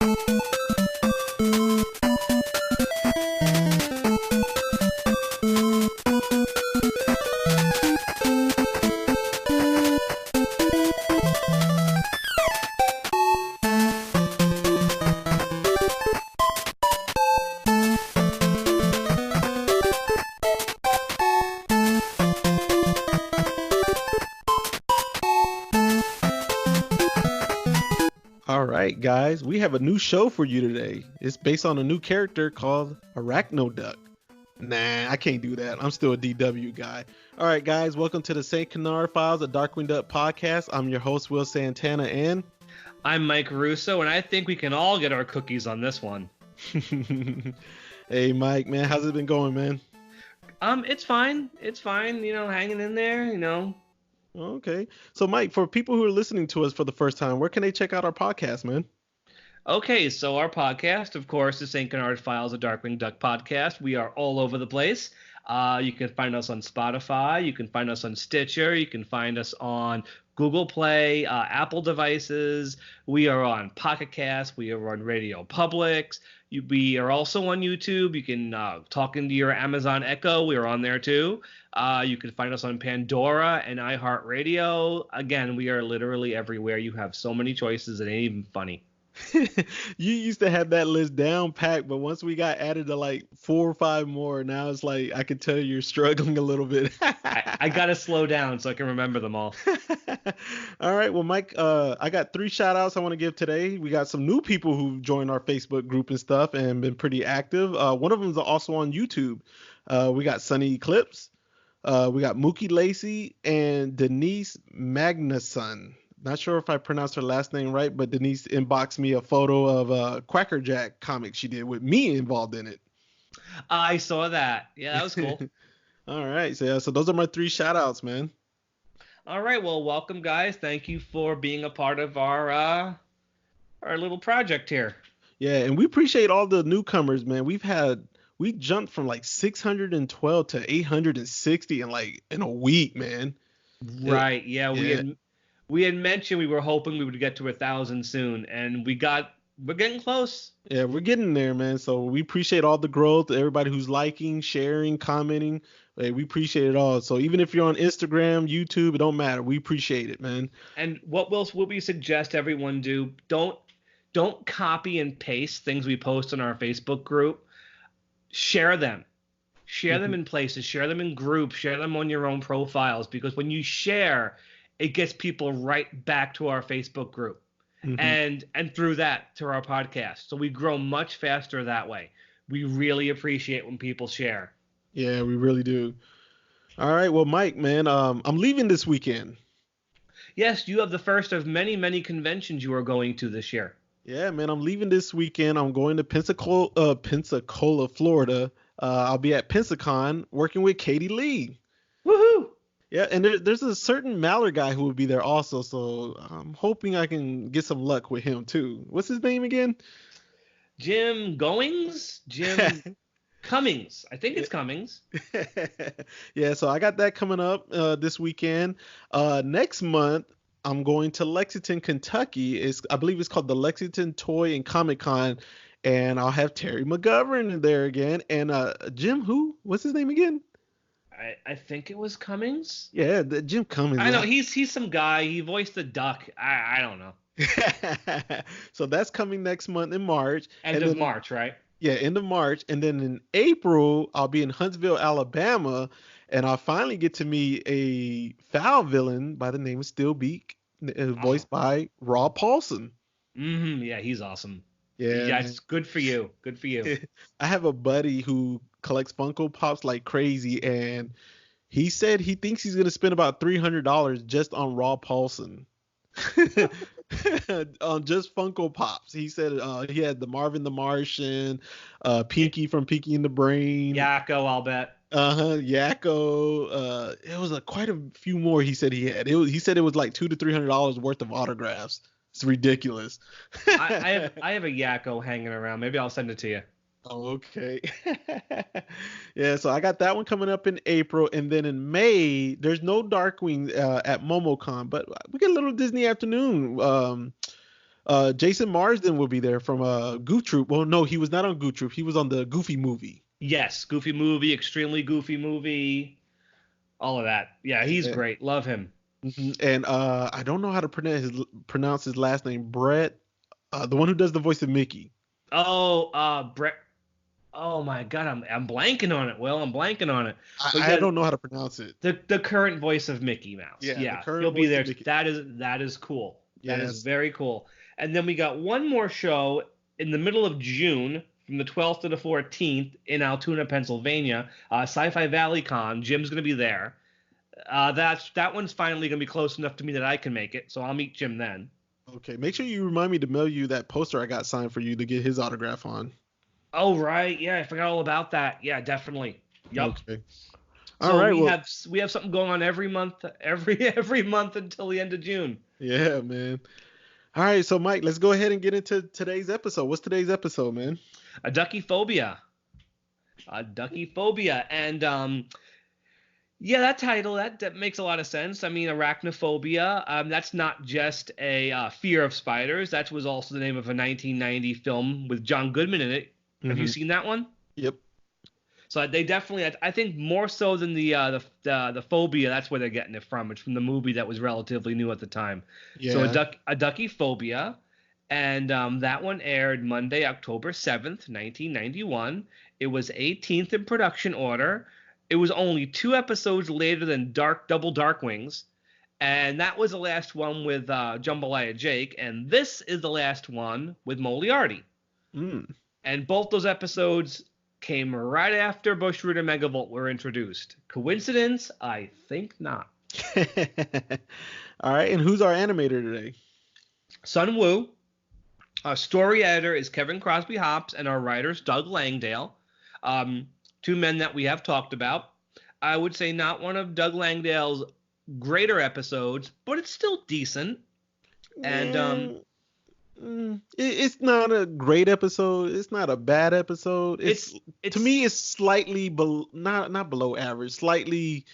All right, guys, we have a new show for you today. It's based on a new character called Arachnoduck. Nah, I can't do that. I'm still a DW guy. All right, guys, welcome to the St. Canard Files, a Darkwing Duck podcast. I'm your host, Will Santana, and I'm Mike Russo, and I think we can all get our cookies on this one. Hey, Mike, man, how's it been going, man? It's fine. It's fine. Hanging in there. Okay. So, Mike, for people who are listening to us for the first time, where can they check out our podcast, man? Okay, so our podcast, of course, is St. Canard Files, a Darkwing Duck podcast. We are all over the place. You can find us on Spotify. You can find us on Stitcher. You can find us on Google Play, Apple devices. We are on Pocket Cast. We are on Radio Publix. We are also on YouTube. You can talk into your Amazon Echo. We are on there too. You can find us on Pandora and iHeartRadio. Again, we are literally everywhere. You have so many choices. It ain't even funny. You used to have that list down packed, but once we got added to like 4 or 5 more, now it's like I can tell you're struggling a little bit. I gotta slow down so I can remember them all. All right, well, Mike, I got 3 shout outs I want to give today. We got some new people who joined our Facebook group and stuff and been pretty active. One of them is also on YouTube. We got Sunny Eclipse, we got Mookie Lacey, and Denise Magnuson. Not sure if I pronounced her last name right, but Denise inboxed me a photo of a Quacker Jack comic she did with me involved in it. I saw that. Yeah, that was cool. All right. So those are my 3 shout outs, man. All right. Well, welcome, guys. Thank you for being a part of our little project here. Yeah, and we appreciate all the newcomers, man. We jumped from like 612 to 860 in a week, man. Right. Yeah. We had mentioned we were hoping we would get to 1,000 soon, and we're getting close. Yeah, we're getting there, man. So we appreciate all the growth, everybody who's liking, sharing, commenting. Like, we appreciate it all. So even if you're on Instagram, YouTube, it don't matter. We appreciate it, man. And what we suggest everyone do, don't copy and paste things we post on our Facebook group. Share them. Share them in places. Share them in groups. Share them on your own profiles, because when you share, it gets people right back to our Facebook group and through that to our podcast. So we grow much faster that way. We really appreciate when people share. Yeah, we really do. All right. Well, Mike, man, I'm leaving this weekend. Yes, you have the first of many, many conventions you are going to this year. Yeah, man, I'm leaving this weekend. I'm going to Pensacola, Florida. I'll be at Pensacon working with Katie Lee. Woohoo! Yeah, and there's a certain Mallard guy who will be there also, so I'm hoping I can get some luck with him too. What's his name again? Jim Cummings. I think it's Cummings. Yeah, so I got that coming up this weekend. Next month, I'm going to Lexington, Kentucky. I believe it's called the Lexington Toy and Comic Con, and I'll have Terry McGovern there again. And Jim, what's his name again? I think it was Cummings. Yeah, Jim Cummings. I know he's some guy. He voiced the duck. I don't know. So that's coming next month in March. End of March, right? Yeah, end of March. And then in April, I'll be in Huntsville, Alabama, and I'll finally get to meet a foul villain by the name of Steelbeak, voiced by Rob Paulson. Yeah, he's awesome. Yeah, it's good for you. Good for you. I have a buddy who collects Funko Pops like crazy, and he said he thinks he's going to spend about $300 just on Rob Paulson. On just Funko Pops. He said he had the Marvin the Martian, Pinky from Pinky and the Brain. Yakko, I'll bet. Yakko. It was quite a few more he said he had. He said it was like $200 to $300 worth of autographs. It's ridiculous. I have a Yakko hanging around. Maybe I'll send it to you. Oh, okay. Yeah, so I got that one coming up in April, and then in May there's no Darkwing at MomoCon, but we get a little Disney afternoon. Jason Marsden will be there from Goof Troop. Well, no, he was not on Goof Troop. He was on the Goofy movie. Yes, Goofy movie, extremely goofy movie, all of that. Yeah, he's great. Love him. And I don't know how to pronounce his last name. Brett, the one who does the voice of Mickey. Oh, Brett. Oh my God, I'm blanking on it. Will, I'm blanking on it. I don't know how to pronounce it. The current voice of Mickey Mouse. Yeah, he'll be there. That is cool. That is very cool. And then we got one more show in the middle of June, from the 12th to the 14th in Altoona, Pennsylvania. Sci-Fi Valley Con. Jim's gonna be there. That one's finally gonna be close enough to me that I can make it, so I'll meet Jim then. Okay, make sure you remind me to mail you that poster I got signed for you to get his autograph on. Oh right, yeah, I forgot all about that. Yeah, definitely. Yup. Okay. All right. We have something going on every month until the end of June. Yeah, man. All right, so Mike, let's go ahead and get into today's episode. What's today's episode, man? Aduckyphobia. And yeah, that title that makes a lot of sense. I mean, arachnophobia. That's not just a fear of spiders. That was also the name of a 1990 film with John Goodman in it. Have you seen that one? Yep. So they definitely, I think more so than the phobia, that's where they're getting it from. It's from the movie that was relatively new at the time. Yeah. So Aduckyphobia, and that one aired Monday, October 7th, 1991. It was 18th in production order. It was only 2 episodes later than Double Darkwings, and that was the last one with Jambalaya Jake, and this is the last one with Moliarty. And both those episodes came right after Bushroot and Megavolt were introduced. Coincidence? I think not. All right, and who's our animator today? Sun Wu. Our story editor is Kevin Crosby Hops, and our writer's Doug Langdale. 2 men that we have talked about. I would say not one of Doug Langdale's greater episodes, but it's still decent. And it's not a great episode. It's not a bad episode. It's to me, it's slightly not below average. Slightly.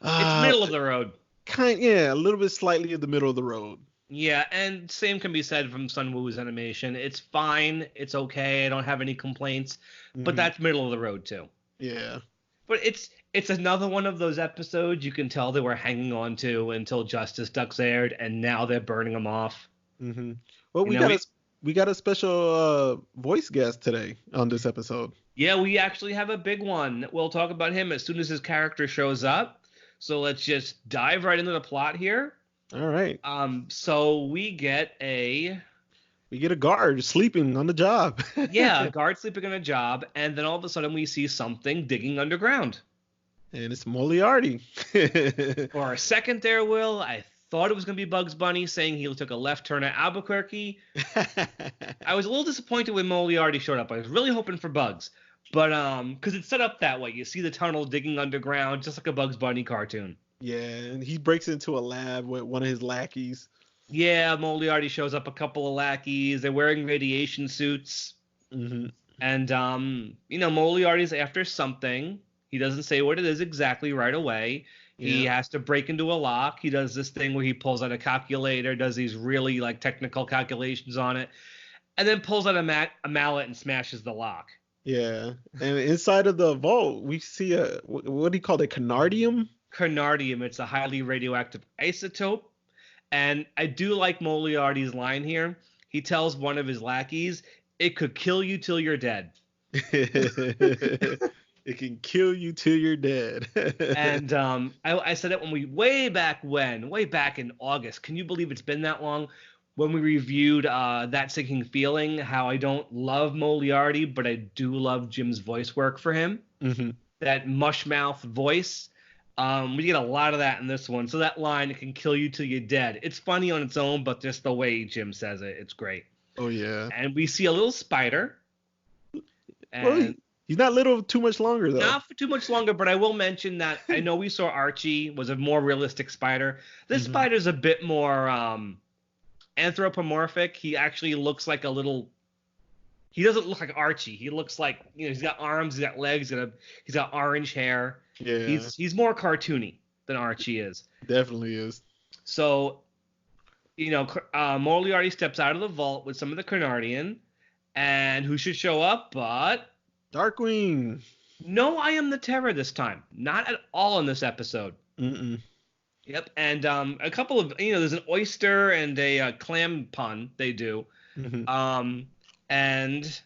It's middle of the road. A little bit slightly in the middle of the road. Yeah, and same can be said from Sun Wu's animation. It's fine. It's okay. I don't have any complaints. But that's middle of the road too. Yeah. But it's another one of those episodes you can tell they were hanging on to until Justice Ducks aired, and now they're burning them off. Well, we got a special voice guest today on this episode. Yeah, we actually have a big one. We'll talk about him as soon as his character shows up. So let's just dive right into the plot here. All right. So we get a guard sleeping on the job. Yeah, a guard sleeping on a job, and then all of a sudden we see something digging underground. And it's Moliarty. For a second there, Will, I thought it was going to be Bugs Bunny saying he took a left turn at Albuquerque. I was a little disappointed when Moliarty showed up. I was really hoping for Bugs. But because it's set up that way. You see the tunnel digging underground, just like a Bugs Bunny cartoon. Yeah, and he breaks into a lab with one of his lackeys. Yeah, Moliarty shows up, a couple of lackeys. They're wearing radiation suits. And, Moliarty's after something. He doesn't say what it is exactly right away. He has to break into a lock. He does this thing where he pulls out a calculator, does these really, technical calculations on it, and then pulls out a mallet and smashes the lock. Yeah. And inside of the vault, we see what do you call it, Canardium? Canardium. It's a highly radioactive isotope. And I do like Moriarty's line here. He tells one of his lackeys, "It could kill you till you're dead." It can kill you till you're dead. And I said it way back in August. Can you believe it's been that long? When we reviewed That Sinking Feeling, how I don't love Moriarty, but I do love Jim's voice work for him. That mushmouth voice. We get a lot of that in this one. So that line, "It can kill you till you're dead." It's funny on its own, but just the way Jim says it, it's great. Oh, yeah. And we see a little spider. And he's not little too much longer, though. Not for too much longer, but I will mention that I know we saw Archie was a more realistic spider. This spider's a bit more anthropomorphic. He actually looks like he doesn't look like Archie. He looks like, he's got arms, he's got legs, he's got orange hair. Yeah. He's more cartoony than Archie is. Definitely is. So Moliarty steps out of the vault with some of the Canardian, and who should show up but Darkwing. no, I am the Terror this time. Not at all in this episode. Mm-mm. Yep, and a couple of there's an oyster and a clam pun they do, Mm-hmm. And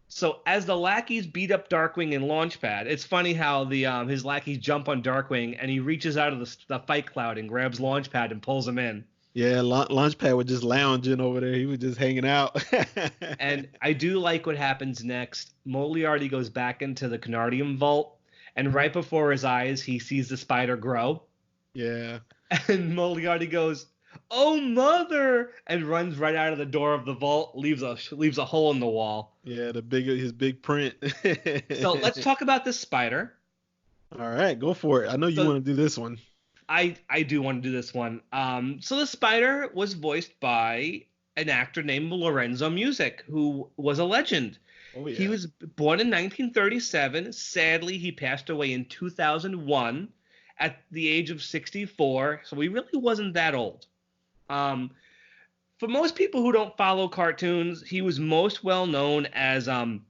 so as the lackeys beat up Darkwing and Launchpad, it's funny how the his lackeys jump on Darkwing and he reaches out of the fight cloud and grabs Launchpad and pulls him in. Yeah, Launchpad was just lounging over there. He was just hanging out. And I do like what happens next. Moliarty goes back into the Canardium vault, and right before his eyes, he sees the spider grow. Yeah. And Moliarty goes, "Oh, mother!" and runs right out of the door of the vault, leaves a hole in the wall. Yeah, his big print. So let's talk about this spider. All right, go for it. I know you want to do this one. I do want to do this one. So the spider was voiced by an actor named Lorenzo Music, who was a legend. Oh, yeah. He was born in 1937. Sadly, he passed away in 2001 at the age of 64. So he really wasn't that old. For most people who don't follow cartoons, he was most well known as a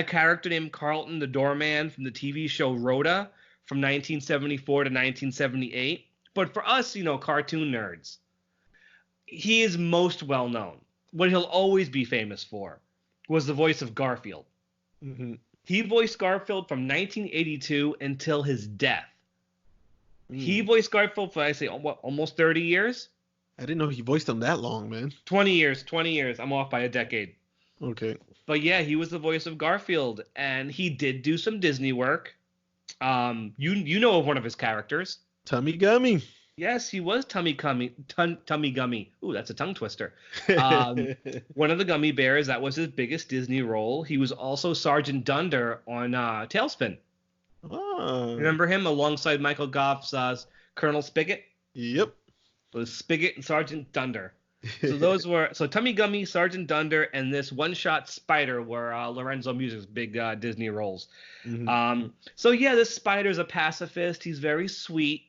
character named Carlton the Doorman from the TV show Rhoda from 1974 to 1978. But for us, cartoon nerds, he is most well known. What he'll always be famous for was the voice of Garfield. Mm-hmm. He voiced Garfield from 1982 until his death. He voiced Garfield for, I say, almost 30 years? I didn't know he voiced him that long, man. 20 years. I'm off by a decade. Okay. But yeah, he was the voice of Garfield, and he did do some Disney work. You know of one of his characters. Tummy Gummy. Yes, he was Tummy Gummy. Ooh, that's a tongue twister. One of the gummy bears. That was his biggest Disney role. He was also Sergeant Dunder on Tailspin. Oh. Remember him alongside Michael Goff's Colonel Spigot? Yep. It was Spigot and Sergeant Dunder. So those were Tummy Gummy, Sergeant Dunder, and this one-shot spider were Lorenzo Music's big Disney roles. Mm-hmm. So yeah, this spider's a pacifist. He's very sweet.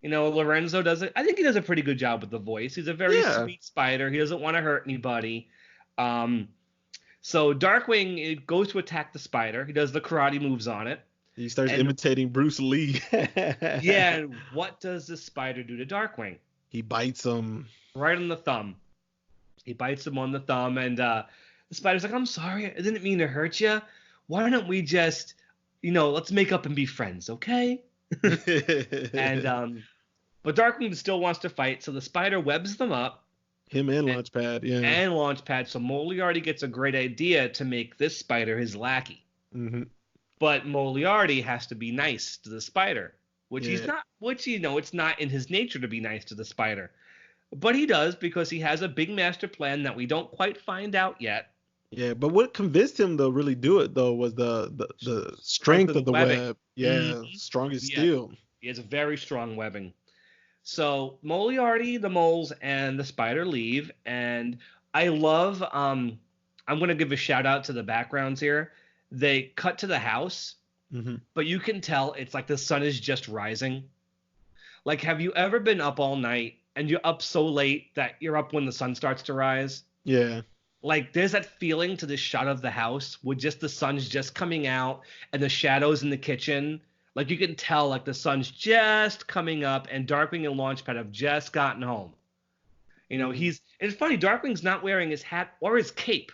Lorenzo I think he does a pretty good job with the voice. He's a very sweet spider. He doesn't want to hurt anybody. So Darkwing goes to attack the spider. He does the karate moves on it. He starts imitating Bruce Lee. Yeah, and what does the spider do to Darkwing? He bites him. Right on the thumb. He bites him on the thumb, and the spider's like, "I'm sorry, I didn't mean to hurt you. Why don't we just, let's make up and be friends, okay?" And but Darkwing still wants to fight, so the spider webs them up. Him and Launchpad, yeah. And Launchpad, so Moliarty gets a great idea to make this spider his lackey. Mm-hmm. But Moliarty has to be nice to the spider, which he's not. Which it's not in his nature to be nice to the spider. But he does because he has a big master plan that we don't quite find out yet. Yeah, but what convinced him to really do it though was the strength of the web. Yeah, strong as steel. He has a very strong webbing. So Moliarty, the moles, and the spider leave, and I love. I'm gonna give a shout out to the backgrounds here. They cut to the house, but you can tell it's like the sun is just rising. Like, have you ever been up all night and you're up so late that you're up when the sun starts to rise? Yeah. Like, there's that feeling to this shot of the house with just the sun's just coming out and the shadows in the kitchen. Like, you can tell, like, the sun's just coming up and Darkwing and Launchpad have just gotten home. It's funny, Darkwing's not wearing his hat or his cape.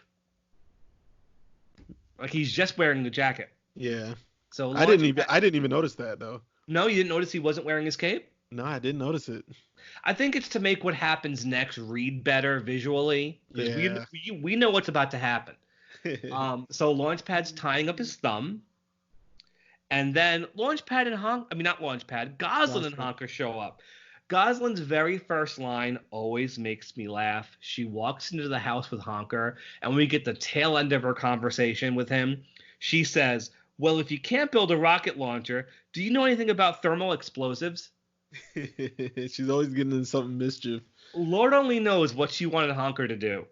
Like, he's just wearing the jacket. Yeah. So I didn't even notice that, though. No, you didn't notice he wasn't wearing his cape? No, I didn't notice it. I think it's to make what happens next read better visually. Because we know what's about to happen. So Launchpad's tying up his thumb. And then Goslin and Honker show up. Goslin's very first line always makes me laugh. She walks into the house with Honker, and we get the tail end of her conversation with him. She says, "Well, if you can't build a rocket launcher, do you know anything about thermal explosives?" She's always getting into something mischief. Lord only knows what she wanted Honker to do.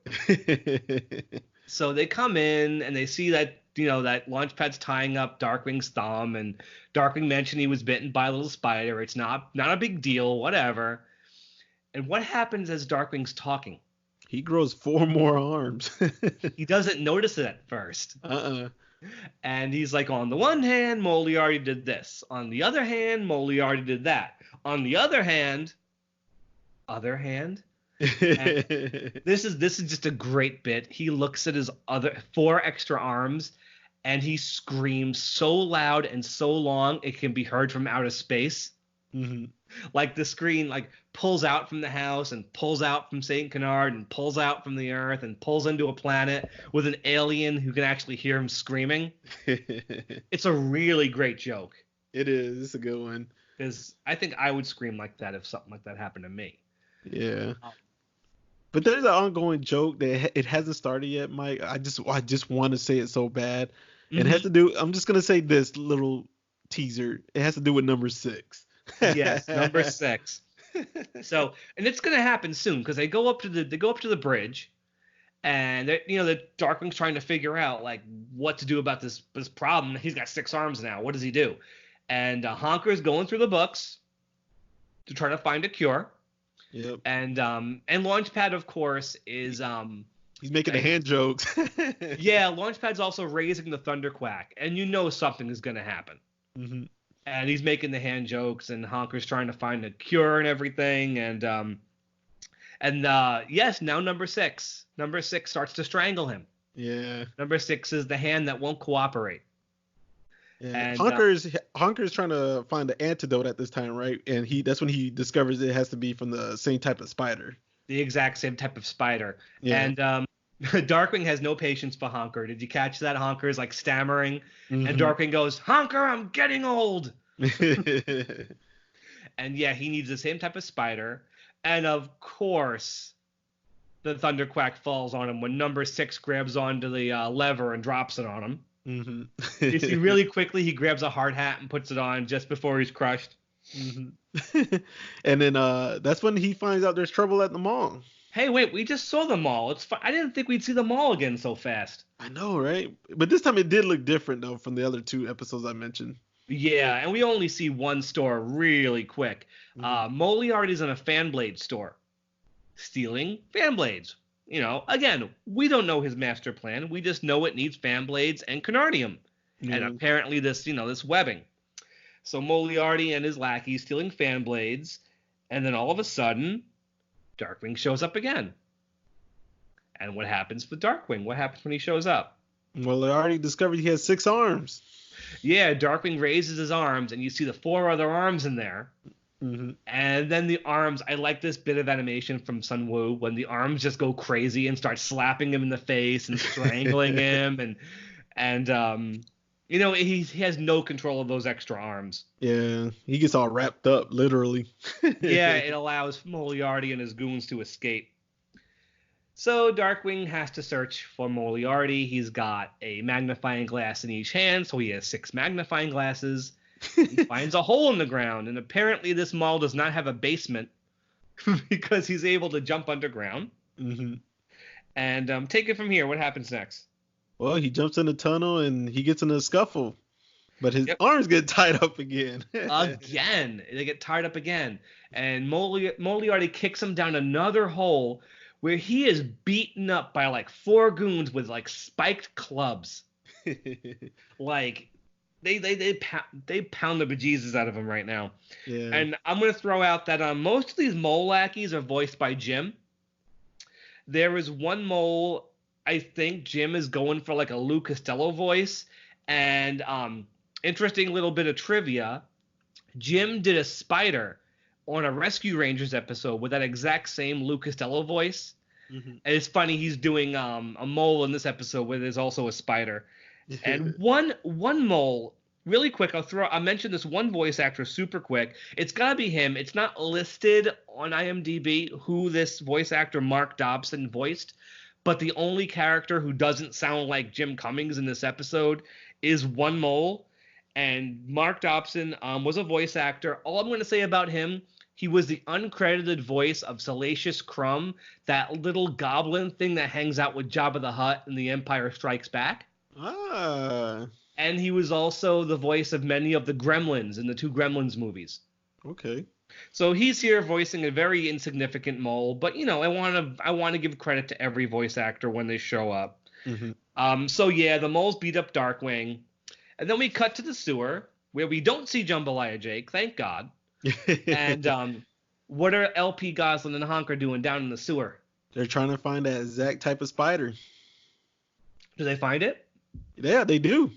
So they come in, and they see that that Launchpad's tying up Darkwing's thumb, and Darkwing mentioned he was bitten by a little spider. It's not a big deal, whatever. And what happens as Darkwing's talking? He grows 4 more arms. He doesn't notice it at first. Uh-uh. And he's like, on the one hand, Moliarty did this. On the other hand, Moliarty did that. On the other hand. And this is just a great bit. He looks at his other 4 extra arms and he screams so loud and so long it can be heard from outer space. Mm-hmm. Like the screen like pulls out from the house and pulls out from St. Canard and pulls out from the Earth and pulls into a planet with an alien who can actually hear him screaming. It's a really great joke. It is. It's a good one. Because I think I would scream like that if something like that happened to me. Yeah. But there's an ongoing joke that it hasn't started yet, Mike. I just want to say it so bad. Mm-hmm. It has to do. I'm just gonna say this little teaser. It has to do with number 6. Yes, number 6. So, and it's gonna happen soon because they go up to the bridge, and the Darkwing's trying to figure out like what to do about this problem. He's got 6 arms now. What does he do? And Honker's going through the books to try to find a cure. Yep. And Launchpad, of course, is he's making the hand jokes. Yeah, Launchpad's also raising the thunderquack, and something is gonna happen. Mm-hmm. And he's making the hand jokes, and Honker's trying to find a cure and everything, and yes, now number 6 starts to strangle him. Yeah. Number 6 is the hand that won't cooperate. Yeah. And Honker's trying to find the antidote at this time, right? And that's when he discovers it has to be from the same type of spider. The exact same type of spider. Yeah. And Darkwing has no patience for Honker. Did you catch that? Honker is like stammering, mm-hmm. and Darkwing goes, "Honker, I'm getting old." And yeah, he needs the same type of spider. And of course, the thunderquack falls on him when number 6 grabs onto the lever and drops it on him. Mm-hmm. You see, really quickly, he grabs a hard hat and puts it on just before he's crushed. Mm-hmm. And then that's when he finds out there's trouble at the mall. Hey, wait, we just saw the mall. I didn't think we'd see the mall again so fast. I know, right? But this time it did look different, though, from the other 2 episodes I mentioned. Yeah, and we only see one store really quick. Mm-hmm. Moliarty's in a fan blade store, stealing fan blades. Again, we don't know his master plan. We just know it needs fan blades and Canardium, and apparently this webbing. So Moliarty and his lackey stealing fan blades, and then all of a sudden, Darkwing shows up again. And what happens with Darkwing? What happens when he shows up? Well, they already discovered he has 6 arms. Yeah, Darkwing raises his arms, and you see the 4 other arms in there. Mm-hmm. And then the arms, I like this bit of animation from Sun Wu when the arms just go crazy and start slapping him in the face and strangling him, and he has no control of those extra arms. Yeah, he gets all wrapped up, literally. Yeah, it allows Moliarty and his goons to escape. So Darkwing has to search for Moliarty. He's got a magnifying glass in each hand, so he has 6 magnifying glasses. He finds a hole in the ground, and apparently this mall does not have a basement because he's able to jump underground. Mm-hmm. And take it from here. What happens next? Well, he jumps in the tunnel, and he gets in a scuffle. But his arms get tied up again. Again. They get tied up again. And Moliarty kicks him down another hole where he is beaten up by like 4 goons with like spiked clubs. Like... They pound the bejesus out of him right now. Yeah. And I'm going to throw out that most of these mole lackeys are voiced by Jim. There is one mole, I think Jim is going for like a Lou Costello voice. And interesting little bit of trivia, Jim did a spider on a Rescue Rangers episode with that exact same Lou Costello voice. Mm-hmm. And it's funny, he's doing a mole in this episode where there's also a spider. And one mole, really quick, I'll mention this one voice actor super quick. It's got to be him. It's not listed on IMDb who this voice actor Mark Dobson voiced, but the only character who doesn't sound like Jim Cummings in this episode is one mole. And Mark Dobson was a voice actor. All I'm going to say about him, he was the uncredited voice of Salacious Crumb, that little goblin thing that hangs out with Jabba the Hutt in The Empire Strikes Back. Ah. And he was also the voice of many of the Gremlins in the 2 Gremlins movies. Okay. So he's here voicing a very insignificant mole, but I want to give credit to every voice actor when they show up. Hmm. So yeah, the moles beat up Darkwing, and then we cut to the sewer where we don't see Jambalaya Jake, thank God. And what are LP Goslin and Honker doing down in the sewer? They're trying to find that exact type of spider. Do they find it? Yeah, they do.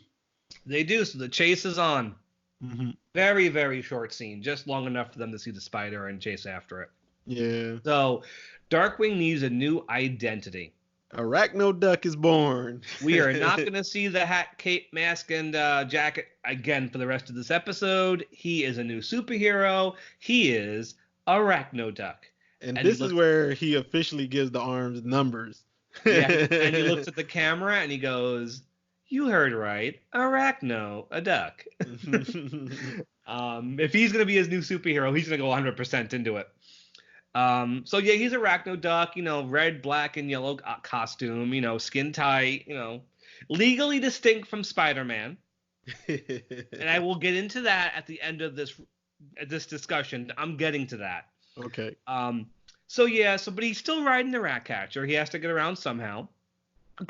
They do. So the chase is on. Hmm. Very, very short scene, just long enough for them to see the spider and chase after it. Yeah. So Darkwing needs a new identity. Arachno Duck is born. We are not going to see the hat, cape, mask, and jacket again for the rest of this episode. He is a new superhero. He is Arachno Duck. And this is where he officially gives the arms numbers. Yeah, and he looks at the camera and he goes, "You heard right, Arachno, a duck." If he's going to be his new superhero, he's going to go 100% into it. So yeah, he's Arachno Duck, red, black, and yellow costume, skin tight, legally distinct from Spider-Man. And I will get into that at the end of this discussion. I'm getting to that. Okay. But he's still riding the Ratcatcher. He has to get around somehow.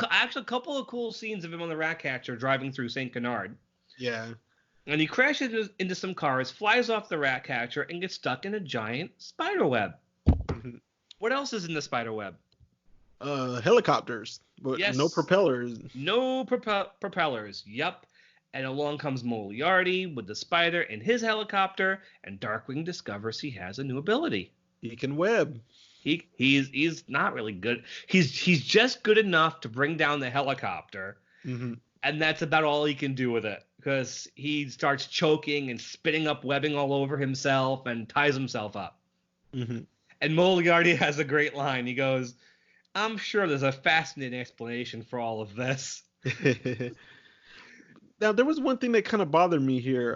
Actually, a couple of cool scenes of him on the Ratcatcher driving through St. Canard. Yeah. And he crashes into some cars, flies off the Ratcatcher, and gets stuck in a giant spider web. Mm-hmm. What else is in the spider web? Helicopters, but yes. No propellers. No propellers. Yup. And along comes Moliarty with the spider in his helicopter, and Darkwing discovers he has a new ability. He can web. He's not really good. He's just good enough to bring down the helicopter, Mm-hmm. and that's about all he can do with it, because he starts choking and spitting up webbing all over himself and ties himself up. Mm-hmm. And Moliarty has a great line. He goes, "I'm sure there's a fascinating explanation for all of this." Now, there was one thing that kind of bothered me here,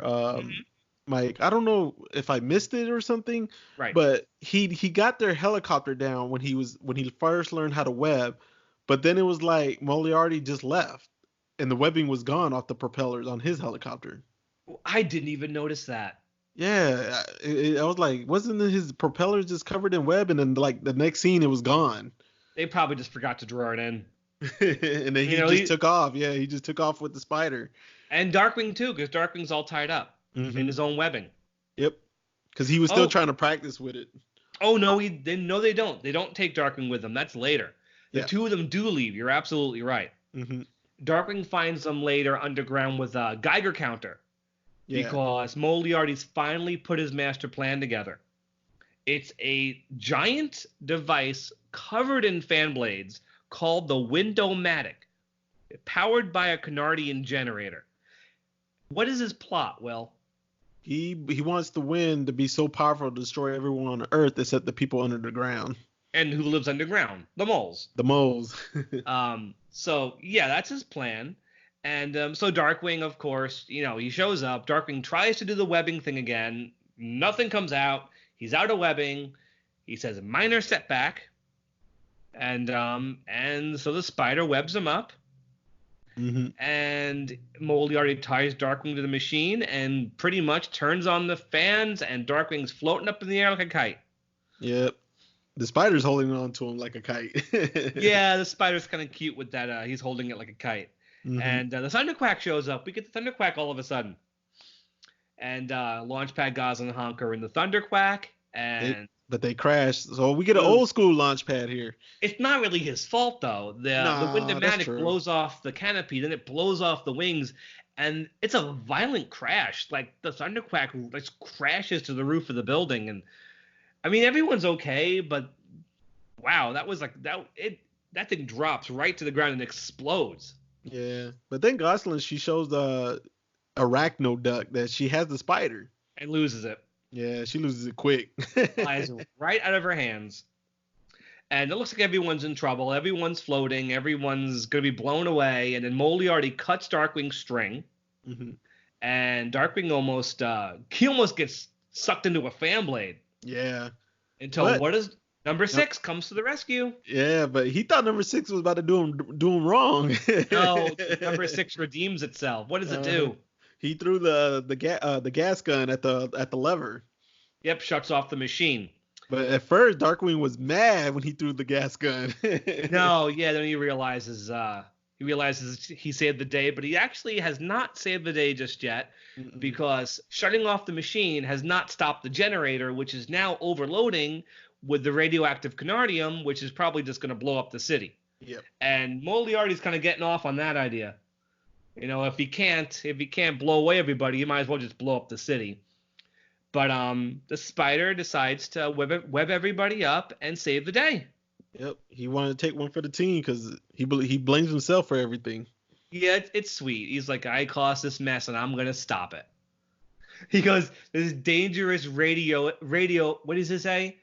Mike. I don't know if I missed it or something, Right. but he got their helicopter down when he first learned how to web, but then it was like Moliarty just left, and the webbing was gone off the propellers on his helicopter. I didn't even notice that. Yeah, I was like, wasn't his propellers just covered in web, and then like the next scene it was gone. They probably just forgot to draw it in. And then he took off. Yeah, he just took off with the spider. And Darkwing too, because Darkwing's all tied up in his own webbing. Yep, because he was still trying to practice with it. Oh no, they don't. They don't take Darkwing with them. That's later. The two of them do leave. You're absolutely right. Mm-hmm. Darkwing finds them later underground with a Geiger counter, because Moliarty's finally put his master plan together. It's a giant device covered in fan blades called the Window-matic, powered by a Canardian generator. What is his plot, Will? He wants the wind to be so powerful to destroy everyone on Earth except the people under the ground. And who lives underground? The moles. The moles. So yeah, that's his plan. And so Darkwing, of course, he shows up. Darkwing tries to do the webbing thing again. Nothing comes out. He's out of webbing. He says minor setback. And so the spider webs him up. Mm-hmm. And Moliarty ties Darkwing to the machine and pretty much turns on the fans, and Darkwing's floating up in the air like a kite. Yep. The spider's holding on to him like a kite. Yeah, the spider's kind of cute with that. He's holding it like a kite. Mm-hmm. And the Thunderquack shows up. We get the Thunderquack all of a sudden. And Launchpad Goslin and Honker in the Thunderquack. But they crashed, so we get an old school Launchpad here. It's not really his fault, though. The Window-matic blows off the canopy, then it blows off the wings, and it's a violent crash. Like, the Thunderquack just crashes to the roof of the building, and I mean, everyone's okay, but wow, that was like that thing drops right to the ground and explodes. Yeah, but then Goslin, she shows the Arachno Duck that she has the spider and loses it. Yeah, she loses it quick. Flies right out of her hands. And it looks like everyone's in trouble. Everyone's floating. Everyone's going to be blown away. And then Moliarty cuts Darkwing's string. Mm-hmm. And Darkwing almost gets sucked into a fan blade. Yeah. Until number 6 comes to the rescue. Yeah, but he thought number 6 was about to do him wrong. No, number 6 redeems itself. What does it do? He threw the gas gun at the lever. Yep, shuts off the machine. But at first, Darkwing was mad when he threw the gas gun. No, yeah, then he realizes he saved the day, but he actually has not saved the day just yet because shutting off the machine has not stopped the generator, which is now overloading with the radioactive canardium, which is probably just going to blow up the city. Yep. And Moliarty's kind of getting off on that idea. You know, if he can't blow away everybody, he might as well just blow up the city. But the spider decides to web everybody up and save the day. Yep, he wanted to take one for the team because he blames himself for everything. Yeah, it's sweet. He's like, I caused this mess and I'm gonna stop it. He goes, there's dangerous radio. What does it say?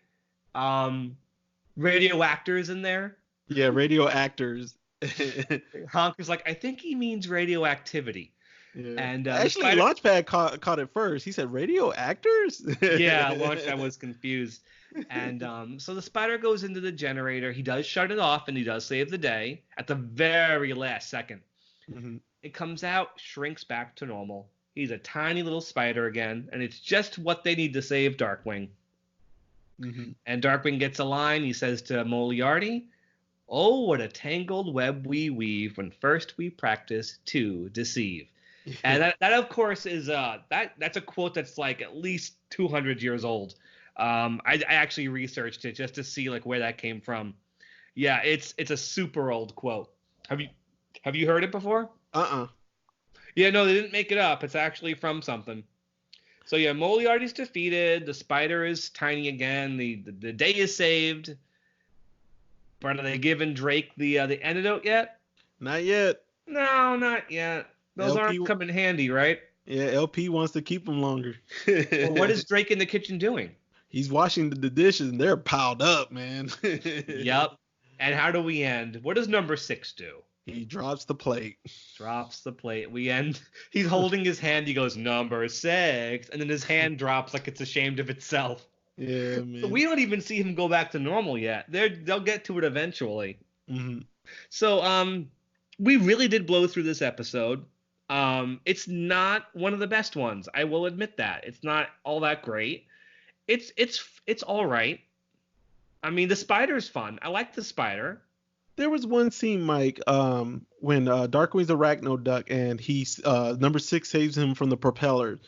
Radioactors in there. Yeah, radio actors. Honk is like, I think he means radioactivity. Yeah. And actually, Launchpad caught it first. He said, "Radio actors." Yeah, Launchpad was confused. And so the spider goes into the generator. He does shut it off, and he does save the day at the very last second. Mm-hmm. It comes out, shrinks back to normal. He's a tiny little spider again, and it's just what they need to save Darkwing. Mm-hmm. And Darkwing gets a line. He says to Moliarty, "Oh, what a tangled web we weave when first we practice to deceive." And that of course is that's a quote that's like at least 200 years old. I actually researched it just to see like where that came from. Yeah, it's a super old quote. Have you heard it before? Yeah, no, they didn't make it up. It's actually from something. So yeah, Moliarty's defeated. The spider is tiny again. The day is saved. But are they giving Drake the antidote yet? Not yet. No, not yet. Those aren't coming handy, right? Yeah, LP wants to keep them longer. Well, what is Drake in the kitchen doing? He's washing the dishes, and they're piled up, man. Yep. And how do we end? What does number 6 do? He drops the plate. Drops the plate. We end. He's holding his hand. He goes, number 6. And then his hand drops like it's ashamed of itself. Yeah, man. So we don't even see him go back to normal yet. They'll get to it eventually. Mm-hmm. So, we really did blow through this episode. It's not one of the best ones. I will admit that. It's not all that great. It's all right. I mean, the spider's fun. I like the spider. There was one scene, Mike, when Darkwing's arachno duck and he's number 6 saves him from the propeller.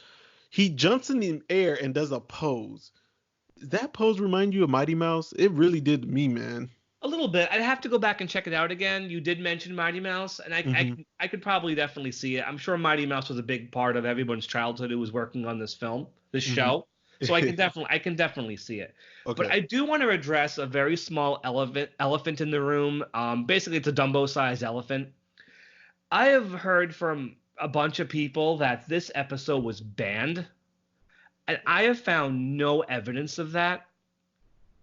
He jumps in the air and does a pose. Does that pose remind you of Mighty Mouse? It really did to me, man. A little bit. I'd have to go back and check it out again. You did mention Mighty Mouse, and I could probably definitely see it. I'm sure Mighty Mouse was a big part of everyone's childhood who was working on this show. So I can definitely see it. Okay. But I do want to address a very small elephant in the room. Basically, it's a Dumbo-sized elephant. I have heard from a bunch of people that this episode was banned, and I have found no evidence of that.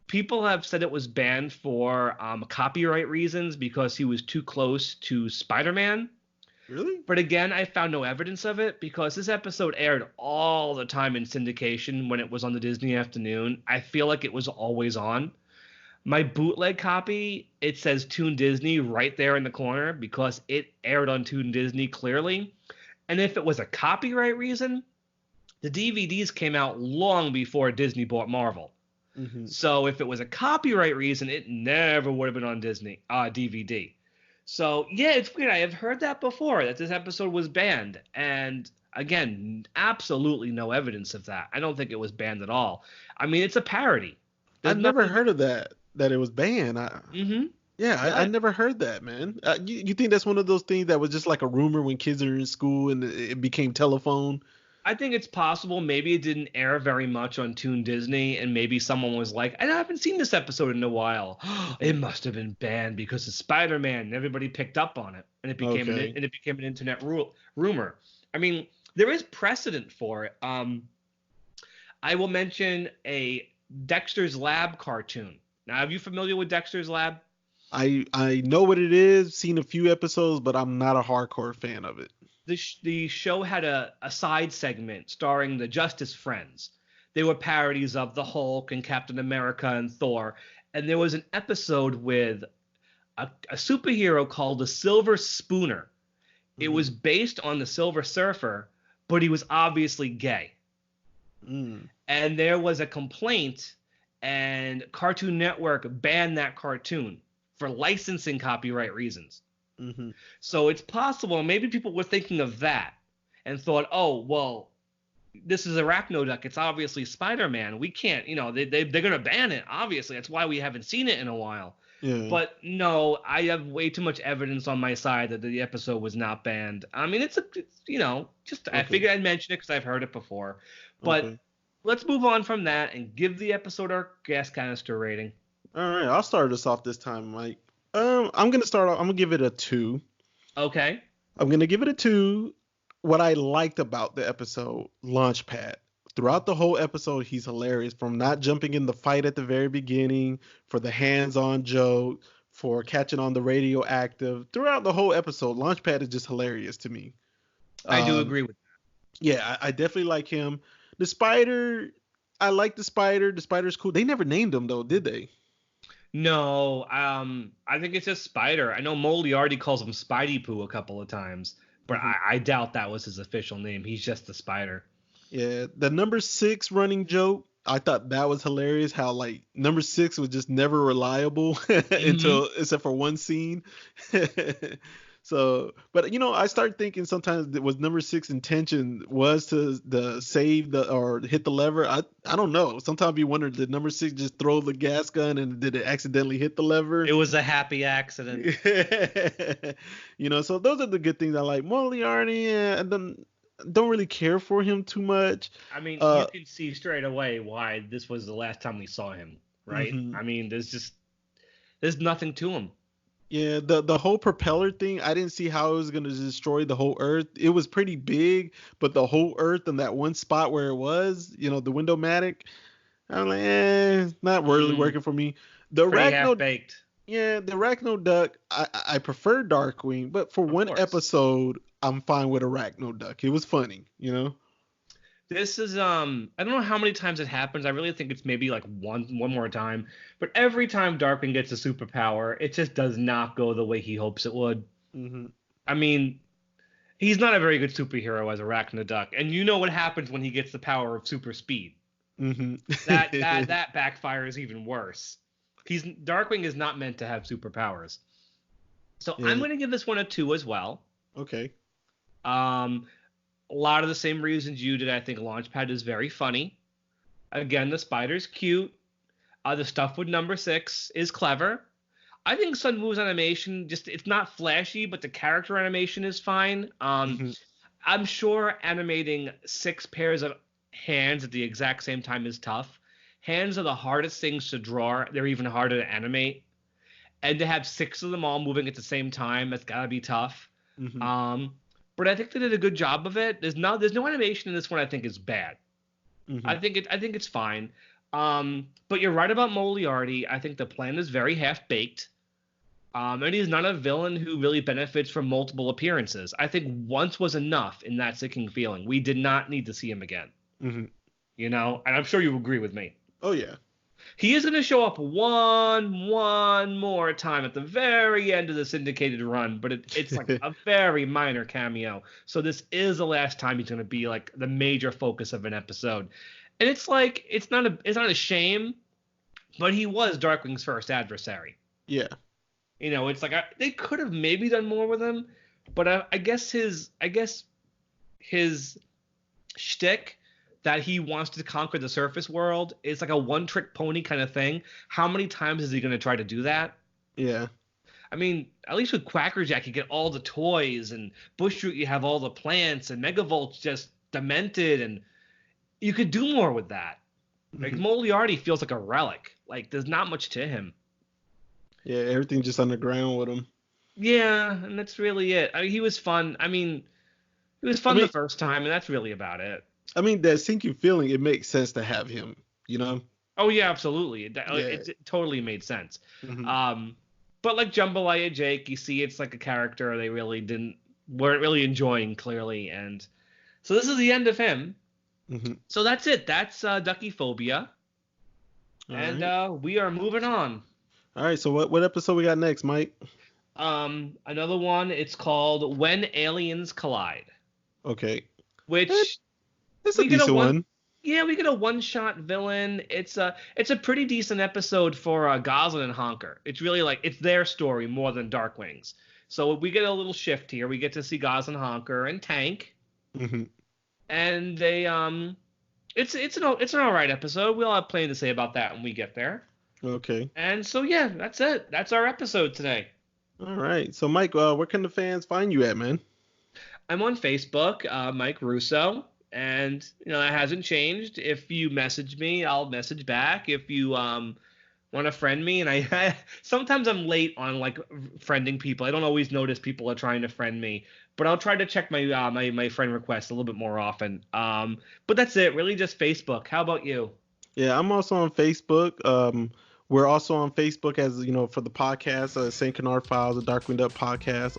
People have said it was banned for copyright reasons because he was too close to Spider-Man. Really? But again, I found no evidence of it because this episode aired all the time in syndication when it was on the Disney afternoon. I feel like it was always on. My bootleg copy, it says Toon Disney right there in the corner because it aired on Toon Disney clearly. And if it was a copyright reason, the DVDs came out long before Disney bought Marvel. Mm-hmm. So if it was a copyright reason, it never would have been on Disney DVD. So yeah, it's weird. I have heard that before, that this episode was banned. And again, absolutely no evidence of that. I don't think it was banned at all. I mean, it's a parody. I've never heard of that it was banned. I never heard that, man. You think that's one of those things that was just like a rumor when kids are in school and it became telephone? I think it's possible. Maybe it didn't air very much on Toon Disney, and maybe someone was like, I haven't seen this episode in a while. It must have been banned because of Spider-Man, and everybody picked up on it, and it became an internet rumor. I mean, there is precedent for it. I will mention a Dexter's Lab cartoon. Now, are you familiar with Dexter's Lab? I know what it is, seen a few episodes, but I'm not a hardcore fan of it. The show had a side segment starring the Justice Friends. They were parodies of the Hulk and Captain America and Thor. And there was an episode with a superhero called the Silver Spooner. Mm-hmm. It was based on the Silver Surfer, but he was obviously gay. Mm. And there was a complaint, and Cartoon Network banned that cartoon for licensing copyright reasons. Mm-hmm. So it's possible maybe people were thinking of that and thought, oh, well, this is Arachnoduck. It's obviously Spider-Man. We can't, they're going to ban it, obviously. That's why we haven't seen it in a while. Yeah. But no, I have way too much evidence on my side that the episode was not banned. I mean, I figured I'd mention it because I've heard it before. But let's move on from that and give the episode our gas canister rating. All right, I'll start us off this time, Mike. I'm gonna give it a 2. Okay. I'm gonna give it a 2. What I liked about the episode, Launchpad. Throughout the whole episode, he's hilarious. From not jumping in the fight at the very beginning, for the hands-on joke, for catching on the radioactive. Throughout the whole episode, Launchpad is just hilarious to me. I do agree with that. Yeah, I definitely like him. The spider, I like the spider. The spider's cool. They never named him though, did they? No, I think it's just Spider. I know Moliarty calls him Spidey Poo a couple of times, but I doubt that was his official name. He's just the Spider. Yeah, the number 6 running joke, I thought that was hilarious. How like number 6 was just never reliable except for one scene. So, but I start thinking sometimes was number 6 intention was to save or hit the lever. I don't know. Sometimes you wonder, did number 6 just throw the gas gun and did it accidentally hit the lever? It was a happy accident. So those are the good things I like. Moliarty, and then don't really care for him too much. I mean, you can see straight away why this was the last time we saw him, right? Mm-hmm. I mean, there's nothing to him. Yeah, the whole propeller thing, I didn't see how it was going to destroy the whole Earth. It was pretty big, but the whole Earth and that one spot where it was, the Window-matic, I'm like, not really working for me. The half-baked. Yeah, the Arachnoduck, I prefer Darkwing, but for one episode, I'm fine with Arachnoduck. It was funny, This is I don't know how many times it happens. I really think it's maybe like one more time. But every time Darkwing gets a superpower, it just does not go the way he hopes it would. Mm-hmm. I mean, he's not a very good superhero as Arachnoduck, and you know what happens when he gets the power of super speed. Mm-hmm. that backfires even worse. Darkwing is not meant to have superpowers. So I'm going to give this one a 2 as well. Okay. A lot of the same reasons you did. I think Launchpad is very funny. Again, the spider's cute. The stuff with number 6 is clever. I think Sun Wu's animation, it's not flashy, but the character animation is fine. I'm sure animating 6 pairs of hands at the exact same time is tough. Hands are the hardest things to draw. They're even harder to animate. And to have 6 of them all moving at the same time, that's got to be tough. Mm-hmm. But I think they did a good job of it. There's no animation in this one I think is bad. Mm-hmm. I think it's fine. But you're right about Moliarty. I think the plan is very half-baked. And he's not a villain who really benefits from multiple appearances. I think once was enough in that sinking feeling. We did not need to see him again. Mm-hmm. And I'm sure you agree with me. Oh, yeah. He is going to show up one more time at the very end of the syndicated run, but it's like a very minor cameo. So this is the last time he's going to be like the major focus of an episode. And it's like it's not a shame, but he was Darkwing's first adversary. Yeah. It's like they could have maybe done more with him, but I guess his shtick that he wants to conquer the surface world is like a one-trick pony kind of thing. How many times is he going to try to do that? Yeah. I mean, at least with Quackerjack, you get all the toys, and Bushroot, you have all the plants, and Megavolt's just demented, and you could do more with that. Mm-hmm. Like, Moliarty feels like a relic. Like, there's not much to him. Yeah, everything's just underground with him. Yeah, and that's really it. He was fun. He was fun the first time, and that's really about it. That sinking feeling, it makes sense to have him, Oh, yeah, absolutely. It totally made sense. Mm-hmm. But like Jambalaya Jake, you see it's like a character they really weren't really enjoying, clearly. And so this is the end of him. Mm-hmm. So that's it. That's Aduckyphobia. And we are moving on. All right, so what episode we got next, Mike? Another one, it's called When Aliens Collide. Okay. Which... It's a decent one. Yeah, we get a one-shot villain. It's a pretty decent episode for Goslin and Honker. It's really like it's their story more than Darkwing's. So we get a little shift here. We get to see Goslin, Honker, and Tank, Hmm. and it's an all right episode. We'll have plenty to say about that when we get there. Okay. And so yeah, that's it. That's our episode today. All right. So Mike, where can the fans find you at, man? I'm on Facebook, Mike Russo, and that hasn't changed. If you message me, I'll message back. If you want to friend me, and I sometimes I'm late on like friending people. I don't always notice people are trying to friend me, but I'll try to check my my friend requests a little bit more often. But that's it, really, just Facebook. How about you? Yeah, I'm also on Facebook. We're also on Facebook as for the podcast, St. Canard Files, the Darkwing Duck podcast.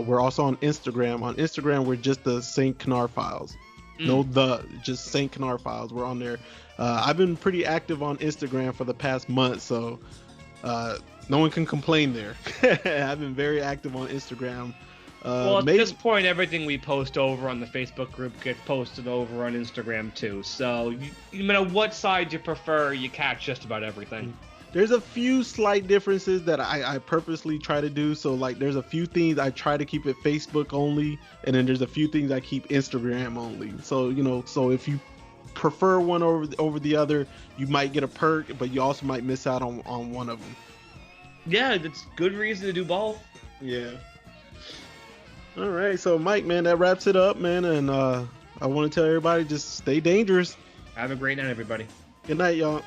We're also on Instagram. On Instagram, we're just the St. Canard Files. Just St. Canard Files. We're on there. I've been pretty active on Instagram for the past month, so no one can complain there. I've been very active on Instagram. Well, at this point, everything we post over on the Facebook group gets posted over on Instagram too. So, no matter what side you prefer, you catch just about everything. There's a few slight differences that I purposely try to do. So, like, there's a few things I try to keep it Facebook only, and then there's a few things I keep Instagram only. So, so if you prefer one over the other, you might get a perk, but you also might miss out on one of them. Yeah, that's good reason to do both. Yeah. All right, so Mike, man, that wraps it up, man, and I want to tell everybody just stay dangerous. Have a great night, everybody. Good night, y'all.